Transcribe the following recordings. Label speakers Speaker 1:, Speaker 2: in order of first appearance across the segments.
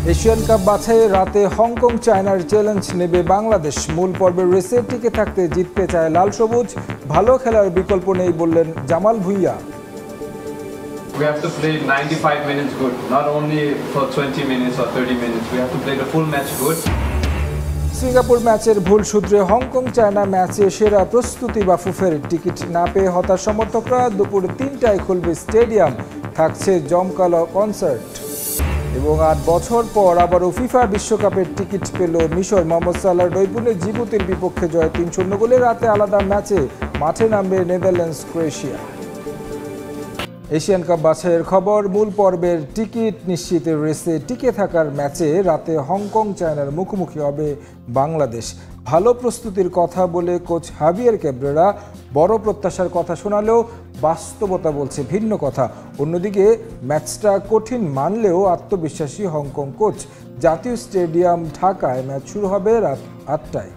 Speaker 1: Asian cup বাছাইয়ে রাতে Hong Kong চায়নার challenge নেবে বাংলাদেশ। মূল পর্বের রেসে টিকে থাকতে জিততে চায় লাল সবুজ। ভালো খেলার বিকল্প নেই বললেন Jamal Bhuiyan.
Speaker 2: We have to play 95 minutes good, not only for 20 minutes or 30 minutes. We have to play the full match good.
Speaker 1: Singapore ম্যাচের ভুল সূত্রে হংকং চায়না ম্যাচে সেরা প্রস্তুতি বাফুফের। টিকিট না পেয়ে হতাশ সমর্থকরা। দুপুর 3টায় খুলবে স্টেডিয়াম, থাকছে জমকালো কনসার্ট। এবং 8 বছর পর আবারও ফিফা বিশ্বকাপের টিকিট পেল মিশর। মোহাম্মদ সালাহর নৈপুণ্যে জিবুতির বিপক্ষে জয় 3-0 গোলে। রাতে আলাদা ম্যাচে মাঠে নামবে নেদারল্যান্ডস ক্রোয়েশিয়া। এশিয়ান কাপ বাছাইয়ের খবর। মূল পর্বের টিকিট নিশ্চিতের রেসে টিকে থাকার ম্যাচে রাতে হংকং চায়নার মুখোমুখি হবে বাংলাদেশ। ভালো প্রস্তুতির কথা বলে কোচ হাভিয়ের ক্যাব্রেরা বড় প্রত্যাশার কথা শোনালেও বাস্তবতা বলছে ভিন্ন কথা। অন্যদিকে ম্যাচটা কঠিন মানলেও আত্মবিশ্বাসী হংকং কোচ। জাতীয় স্টেডিয়াম ঢাকায় ম্যাচ শুরু হবে রাত 8টায়।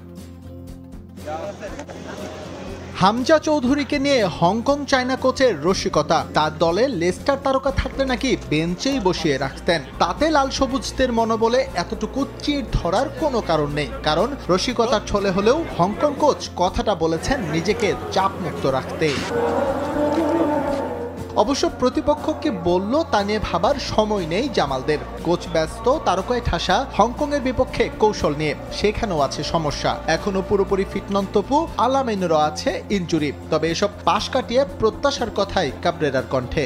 Speaker 3: হামজা চৌধুরীকে নিয়ে হংকং চায়না কোচের রসিকতা। তার দলে লেস্টার তারকা থাকলে নাকি বেঞ্চেই বসিয়ে রাখতেন। তাতে লাল সবুজদের মনোবলে এতটুকু চিড় ধরার কোনো কারণ নেই। কারণ রসিকতার ছলে হলেও হংকং কোচ কথাটা বলেছেন নিজেকে চাপমুক্ত রাখতে। অবশ্য প্রতিপক্ষকে বলল তা নিয়ে ভাবার সময় নেই জামালদের। কোচ ব্যস্ত তারকায় ঠাসা হংকংয়ের বিপক্ষে কৌশল নিয়ে। সেখানেও আছে সমস্যা। এখনো পুরোপুরি ফিট নন তপু, আলামিনেরও আছে ইনজুরি। তবে এসব পাশ কাটিয়ে প্রত্যাশার কথাই কাবরেরার কণ্ঠে।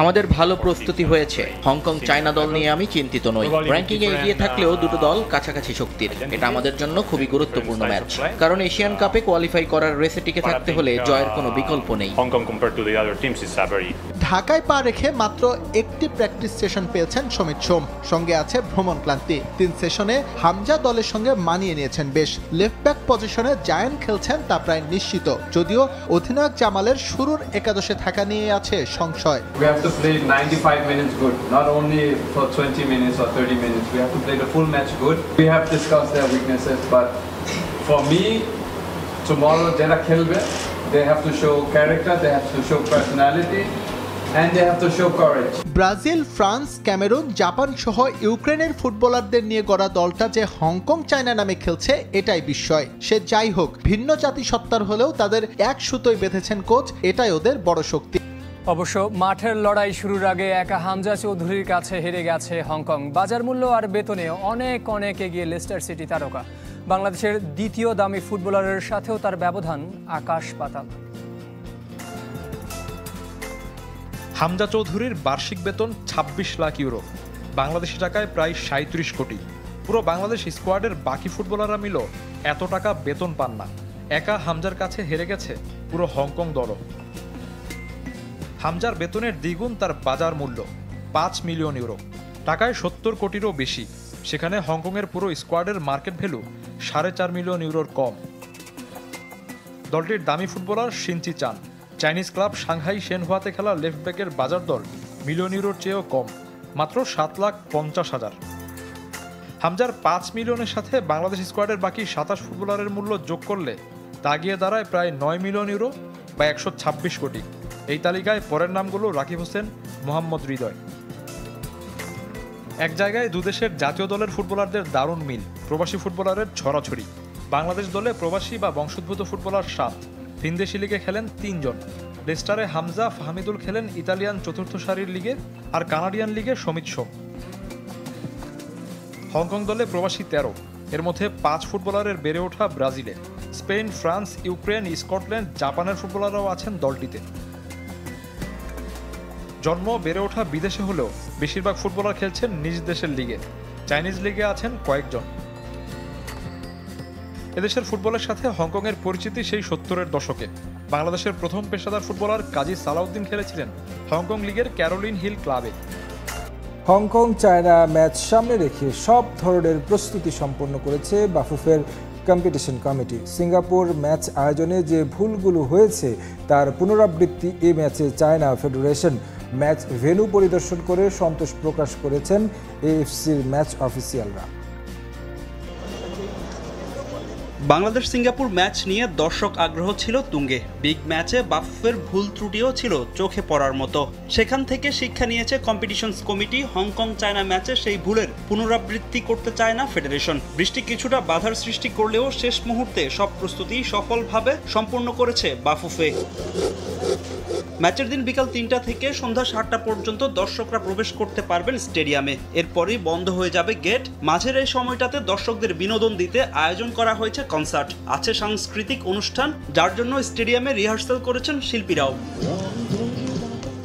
Speaker 4: আমাদের ভালো প্রস্তুতি হয়েছে। হংকং চায়না দল নিয়ে আমি চিন্তিত নই। র্যাঙ্কিং এ এগিয়ে থাকলেও দুটো দল কাছাকাছি শক্তির। এটা আমাদের জন্য খুবই গুরুত্বপূর্ণ ম্যাচ। কারণ এশিয়ান কাপে কোয়ালিফাই করার রেসে টিকে থাকতে হলে জয়ের কোনো বিকল্প নেই।
Speaker 3: ঢাকায় পা রেখে মাত্র একটি প্র্যাকটিস সেশন পেয়েছেন সমিত সোম। সঙ্গে আছে ভ্রমণ ক্লান্তি। 3 সেশনে হামজা দলের সঙ্গে মানিয়ে নিয়েছেন বেশ। লেফট ব্যাক পজিশনে জায়ান খেলছেন তা প্রায় নিশ্চিত। যদিও অধিনায়ক জামালের শুরুর একাদশে থাকা নিয়ে আছে সংশয়।
Speaker 2: We have to play 95 minutes good, not only for 20 minutes or 30 minutes. We have to play the full match good. We have discussed their weaknesses, but for me, tomorrow Jeddah Kilbe, they have to show character, they have to show personality, and they have to show courage.
Speaker 3: Brazil, France, Cameroon, Japan সহ ইউক্রেনের ফুটবলারদের নিয়ে গড়া দলটা যে Hong Kong China নামে খেলছে এটাই বিস্ময়। সে যাই হোক, ভিন্ন জাতিসত্তার হলেও তাদের এক সুতোয় বেঁধেছেন কোচ। এটাই ওদের বড় শক্তি।
Speaker 5: অবশ্য মাঠের লড়াই শুরুর আগে একা হামজা চৌধুরীর কাছে হেরে গেছে হংকং। বাজার মূল্য আর বেতনে অনেক অনেক এগিয়ে লেস্টার সিটি তারকা। বাংলাদেশের দ্বিতীয় দামি ফুটবলারের সাথেও তার ব্যবধান আকাশ পাতাল।
Speaker 6: হামজা চৌধুরীর বার্ষিক বেতন 26 লাখ ইউরো, বাংলাদেশি টাকায় প্রায় 37 কোটি। পুরো বাংলাদেশ স্কোয়াডের বাকি ফুটবলাররা মিলেও এত টাকা বেতন পান না। একা হামজার কাছে হেরে গেছে পুরো হংকং দলও। হামজার বেতনের দ্বিগুণ তার বাজার মূল্য, 5 মিলিয়ন ইউরো, টাকায় 70 কোটিরও বেশি। সেখানে হংকংয়ের পুরো স্কোয়াডের মার্কেট ভ্যালু 4.5 মিলিয়ন ইউরোর কম। দলটির দামি ফুটবলার শিনচি চান। চাইনিজ ক্লাব সাংহাই শেনহুয়াতে খেলা লেফট ব্যাকের বাজার দর মিলিয়ন ইউরোর চেয়েও কম, মাত্র 7,50,000। হামজার 5 মিলিয়নের সাথে বাংলাদেশ স্কোয়াডের বাকি 27 ফুটবলারের মূল্য যোগ করলে তা গিয়ে দাঁড়ায় প্রায় 9 মিলিয়ন ইউরো বা 126 কোটি। এই তালিকায় পরের নামগুলো রাকিব হোসেন, মোহাম্মদ হৃদয়। এক জায়গায় দুদেশের জাতীয় দলের ফুটবলারদের দারুণ মিল, প্রবাসী ফুটবলারের ছড়াছড়ি। বাংলাদেশ দলে প্রবাসী বা বংশোদ্ভূত ফুটবলার 7, ভিনদেশি লিগে খেলেন 3 জন। লেস্টারে হামজা, ফাহমিদুল খেলেন ইতালিয়ান চতুর্থ সারির লিগে, আর কানাডিয়ান লিগে সমিত সোম। হংকং দলে প্রবাসী 13, এর মধ্যে 5 ফুটবলারের বেড়ে ওঠা ব্রাজিলে। স্পেন, ফ্রান্স, ইউক্রেন, স্কটল্যান্ড, জাপানের ফুটবলাররাও আছেন দলটিতে। জন্ম বেড়ে ওঠা বিদেশে হলেও বেশিরভাগ ফুটবলার খেলছেন নিজ দেশের লিগে। চাইনিজ লিগে আছেন কয়েকজন। এদেশের ফুটবলের সাথে হংকংয়ের পরিচিতি সেই 70-এর দশকে। বাংলাদেশের প্রথম পেশাদার ফুটবলার কাজী সালাউদ্দিন খেলেছিলেন হংকং লিগের ক্যারোলিন হিল ক্লাবে।
Speaker 1: হংকং চায়না ম্যাচ সামনে রেখে সব ধরনের প্রস্তুতি সম্পন্ন করেছে বাফুফের কম্পিটিশন কমিটি। সিঙ্গাপুর ম্যাচ আয়োজনে যে ভুলগুলো হয়েছে তার পুনরাবৃত্তি এই ম্যাচে চায়না ফেডারেশন। ম্যাচ ভেন্যু পরিদর্শন করে সন্তোষ প্রকাশ করেছেন এএফসির ম্যাচ অফিসিয়ালরা।
Speaker 7: বাংলাদেশ সিঙ্গাপুর ম্যাচ নিয়ে দর্শক আগ্রহ ছিল তুঙ্গে। বিগ ম্যাচে বাফুফের ভুল ত্রুটিও ছিল চোখে পড়ার মতো। সেখান থেকে শিক্ষা নিয়েছে কম্পিটিশনস কমিটি। হংকং চায়না ম্যাচে সেই ভুলের পুনরাবৃত্তি করতে চায় না ফেডারেশন। বৃষ্টি কিছুটা বাধার সৃষ্টি করলেও শেষ মুহূর্তে সব প্রস্তুতি সফলভাবে সম্পূর্ণ করেছে বাফুফে। ম্যাচের দিন বিকাল ৩টা থেকে সন্ধ্যা ৭টা পর্যন্ত দর্শকরা প্রবেশ করতে পারবেন স্টেডিয়ামে। এরপরই বন্ধ হয়ে যাবে গেট। মাঝের এই সময়টাতে দর্শকদের বিনোদন দিতে আয়োজন করা হয়েছে কনসার্ট, আছে সাংস্কৃতিক অনুষ্ঠান, যার জন্য স্টেডিয়ামে রিহার্সাল করেছেন শিল্পীরাও।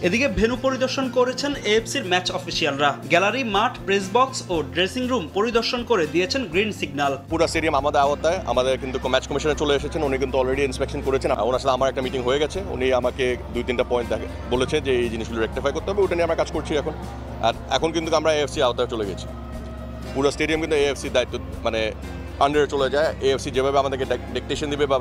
Speaker 7: এদিকে ভেন্যু পরিদর্শন করেছেন এএফসির ম্যাচ অফিসিয়ালরা। গ্যালারি, মাঠ, প্রেস বক্স ও ড্রেসিং রুম পরিদর্শন করে দিয়েছেন গ্রিন সিগন্যাল।
Speaker 8: পুরো স্টেডিয়াম আমাদের আওতায়। আমাদের কিন্তু ম্যাচ কমিশনে চলে এসেছেন, উনি কিন্তু অলরেডি ইন্সপেকশন করেছেন। ওনার সাথে আমার একটা মিটিং হয়ে গেছে। উনি আমাকে 2-3টা পয়েন্ট বলেছে যে এই জিনিসগুলো রেকটিফাই করতে হবে, ওটা নিয়ে আমরা কাজ করছি এখন। আর এখন কিন্তু আমরা এএফসি আওতায় চলে গেছি। পুরো স্টেডিয়াম কিন্তু এএফসির দায়িত্ব আন্ডারে চলে যায়। এএফসি যেভাবে আমাদেরকে ডিকটেশন দিবে বা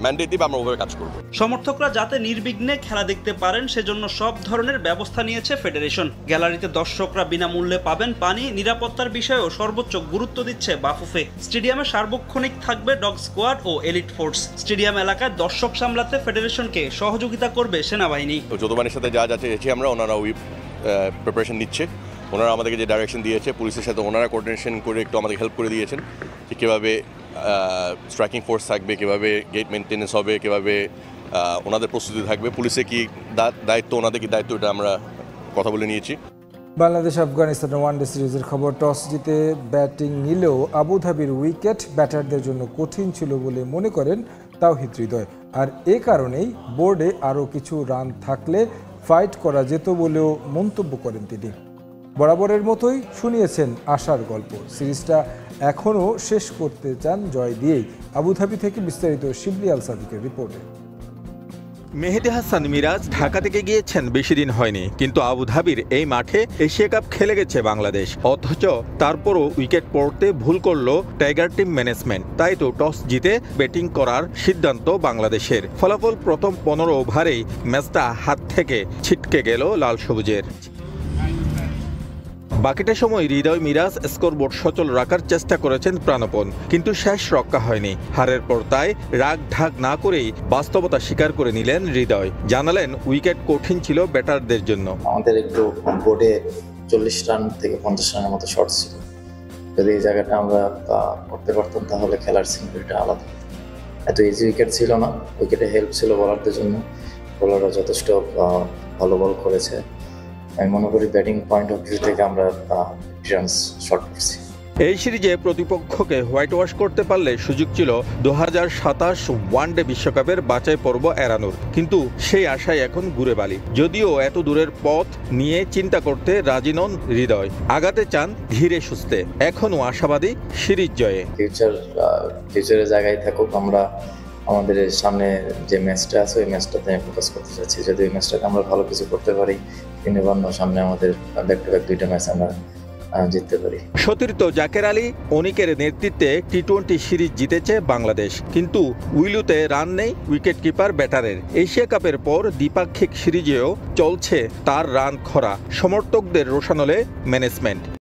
Speaker 8: ম্যান্ডেট দিবে, আমরা ওভাবে কাজ করব।
Speaker 7: সমর্থকরা যাতে নির্বিঘ্নে খেলা দেখতে পারেন সেজন্য সব ধরনের ব্যবস্থা নিয়েছে ফেডারেশন। গ্যালারিতে দর্শকরা বিনামূল্যে পাবেন পানি। নিরাপত্তার বিষয়েও সর্বোচ্চ গুরুত্ব দিচ্ছে বাফুফে। স্টেডিয়ামে সার্বক্ষণিক থাকবে ডগ স্কোয়াড ও এলিট ফোর্স। স্টেডিয়াম এলাকায় দর্শক সামলাতে ফেডারেশনকে সহযোগিতা করবে সেনাবাহিনী।
Speaker 8: যদুবানির সাথে যা যাচ্ছে আমরা ওনারা ওই প্রিপারেশন নিচ্ছে। ওনারা আমাদেরকে যে ডাইরেকশন দিয়েছে, পুলিশের সাথে ওনারা কোঅর্ডিনেশন করে একটু আমাদের হেল্প করে দিয়েছেন যে কীভাবে স্ট্রাইকিং ফোর্স থাকবে, কীভাবে গেট মেনটেন্যান্স হবে, কীভাবে ওনাদের প্রস্তুতি থাকবে, পুলিশে কি দায়িত্ব, ওনাদের কি দায়িত্ব, এটা আমরা কথা বলে নিয়েছি।
Speaker 1: বাংলাদেশ আফগানিস্তানের ওয়ানডে সিরিজের খবর। টস জিতে ব্যাটিং নিলেও আবুধাবির উইকেট ব্যাটারদের জন্য কঠিন ছিল বলে মনে করেন তাওহিদ হৃদয়। আর এ কারণেই বোর্ডে আরও কিছু রান থাকলে ফাইট করা যেত বলেও মন্তব্য করেন তিনি। বরাবরের মতোই শুনিয়েছেন আশার গল্প। সিরিজটা এখনও শেষ করতে চান জয় দিয়েই। আবুধাবি থেকে বিস্তারিত শিবলি আল সাদিকের রিপোর্টে।
Speaker 9: মেহেদী হাসান মিরাজ ঢাকা থেকে গিয়েছেন বেশি দিন হয়নি, কিন্তু আবুধাবির এই মাঠে এশিয়া কাপ খেলে গেছে বাংলাদেশ। অথচ তারপরও উইকেট পড়তে ভুল করল টাইগার টিম ম্যানেজমেন্ট। তাই তো টস জিতে ব্যাটিং করার সিদ্ধান্ত বাংলাদেশের। ফলাফল প্রথম 15 ওভারেই ম্যাচটা হাত থেকে ছিটকে গেল লাল সবুজের। বাকিটা সময় হৃদয় মিরাজ স্কোরবোর্ড সচল রাখার চেষ্টা করেছেন প্রাণপণ, কিন্তু শেষ রক্ষা হয়নি। হারের পর তাই রাগ ঢাক না করেই বাস্তবতা স্বীকার করে নিলেন হৃদয়। জানালেন উইকেট কঠিন ছিল ব্যাটারদের জন্য।
Speaker 10: আমাদের একটু বোর্ডে 40 রান থেকে 50 রানের মতো শর্ট ছিল। যদি এই জায়গাটা আমরা করতে পারতাম তাহলে খেলার সিনারিটা আলাদা। এত ইজি উইকেট ছিল না, উইকেটে হেল্প ছিল বোলারদের জন্য। বোলাররা যথেষ্ট ভালো বল করেছে। আমি মনে করি ব্যাটিং পয়েন্ট অফ ভিউ থেকে আমরা রানস শর্ট করছি।
Speaker 9: এই সিরিজে প্রতিপক্ষকে হোয়াইট ওয়াশ করতে পারলে সুযোগ ছিল 2027 ওয়ানডে বিশ্বকাপের বাছাই পর্ব এড়ানোর, কিন্তু সেই আশায় এখন ঘুরে বালি। যদিও এত দূরের পথ নিয়ে চিন্তা করতে রাজি নন হৃদয়, আগাতে চান ধীরে সুস্থে। এখনও আশাবাদী সিরিজ জয়ে।
Speaker 10: ফিউচারের জায়গায় থাকুক, আমরা আমাদের সামনে যে ম্যাচটা আছে ওই ম্যাচটাতে ফোকাস করতে চাচ্ছি। যদি ওই ম্যাচটাতে আমরা ভালো কিছু করতে পারি, সামনে আমাদের ব্যাক টু ব্যাক 2টা ম্যাচ আমরা জিততে পারি।
Speaker 9: সতীর্থ জাকের আলী অনিকের নেতৃত্বে টি-20 সিরিজ জিতেছে বাংলাদেশ, কিন্তু উইলুতে রান নেই উইকেট কিপার ব্যাটারের। এশিয়া কাপের পর দ্বিপাক্ষিক সিরিজেও চলছে তার রান খরা। সমর্থকদের রোষানলে ম্যানেজমেন্ট।